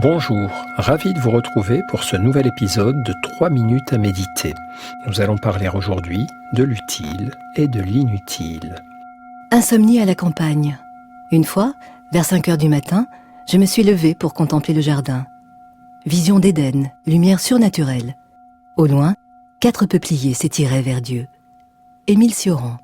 Bonjour, ravi de vous retrouver pour ce nouvel épisode de 3 minutes à méditer. Nous allons parler aujourd'hui de l'utile et de l'inutile. Insomnie à la campagne. Une fois, vers 5 heures du matin, je me suis levée pour contempler le jardin. Vision d'Éden, lumière surnaturelle. Au loin, 4 peupliers s'étiraient vers Dieu. Émile Cioran.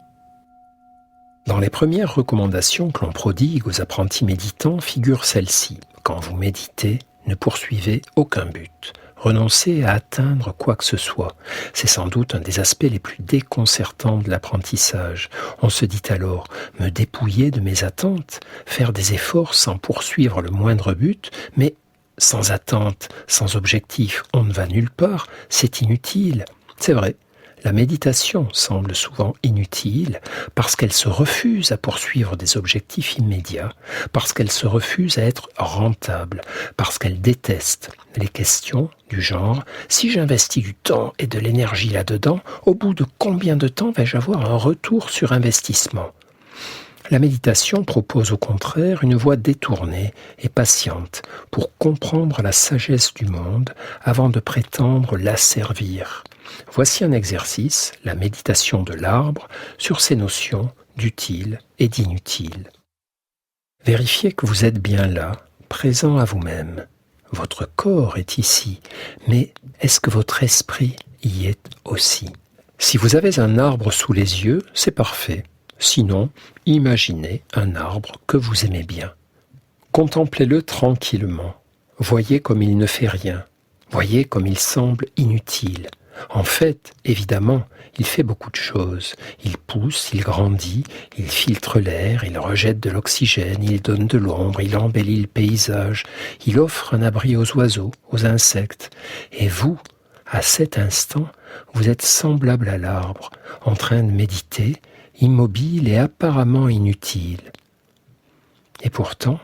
Dans les premières recommandations que l'on prodigue aux apprentis méditants figure celle-ci. Quand vous méditez, ne poursuivez aucun but. Renoncez à atteindre quoi que ce soit. C'est sans doute un des aspects les plus déconcertants de l'apprentissage. On se dit alors, me dépouiller de mes attentes, faire des efforts sans poursuivre le moindre but, mais sans attente, sans objectif, on ne va nulle part, c'est inutile. C'est vrai. La méditation semble souvent inutile parce qu'elle se refuse à poursuivre des objectifs immédiats, parce qu'elle se refuse à être rentable, parce qu'elle déteste les questions du genre « si j'investis du temps et de l'énergie là-dedans, au bout de combien de temps vais-je avoir un retour sur investissement ?» La méditation propose au contraire une voie détournée et patiente pour comprendre la sagesse du monde avant de prétendre l'asservir. Voici un exercice, la méditation de l'arbre, sur ces notions d'utile et d'inutile. Vérifiez que vous êtes bien là, présent à vous-même. Votre corps est ici, mais est-ce que votre esprit y est aussi ? Si vous avez un arbre sous les yeux, c'est parfait. Sinon, imaginez un arbre que vous aimez bien. Contemplez-le tranquillement. Voyez comme il ne fait rien. Voyez comme il semble inutile. En fait, évidemment, il fait beaucoup de choses. Il pousse, il grandit, il filtre l'air, il rejette de l'oxygène, il donne de l'ombre, il embellit le paysage, il offre un abri aux oiseaux, aux insectes. Et vous, à cet instant, vous êtes semblable à l'arbre, en train de méditer, immobile et apparemment inutile. Et pourtant,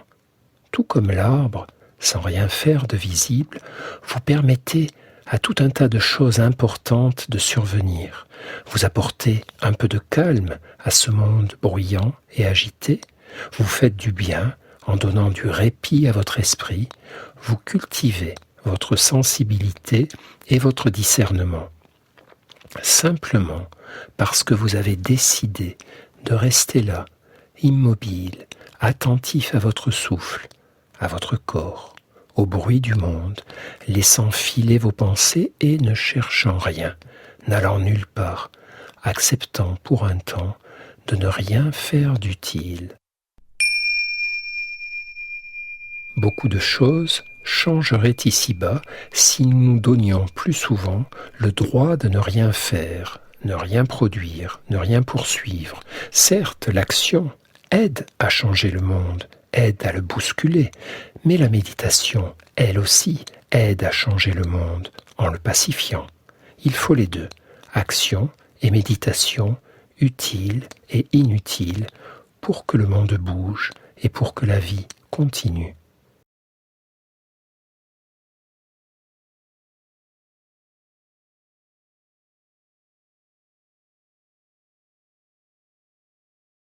tout comme l'arbre, sans rien faire de visible, vous permettez à tout un tas de choses importantes de survenir. Vous apportez un peu de calme à ce monde bruyant et agité. Vous faites du bien en donnant du répit à votre esprit. Vous cultivez votre sensibilité et votre discernement. Simplement parce que vous avez décidé de rester là, immobile, attentif à votre souffle, à votre corps, au bruit du monde, laissant filer vos pensées et ne cherchant rien, n'allant nulle part, acceptant pour un temps de ne rien faire d'utile. Beaucoup de choses changeraient ici-bas si nous nous donnions plus souvent le droit de ne rien faire, ne rien produire, ne rien poursuivre. Certes, l'action aide à changer le monde, aide à le bousculer, mais la méditation, elle aussi, aide à changer le monde en le pacifiant. Il faut les deux, action et méditation, utile et inutile, pour que le monde bouge et pour que la vie continue.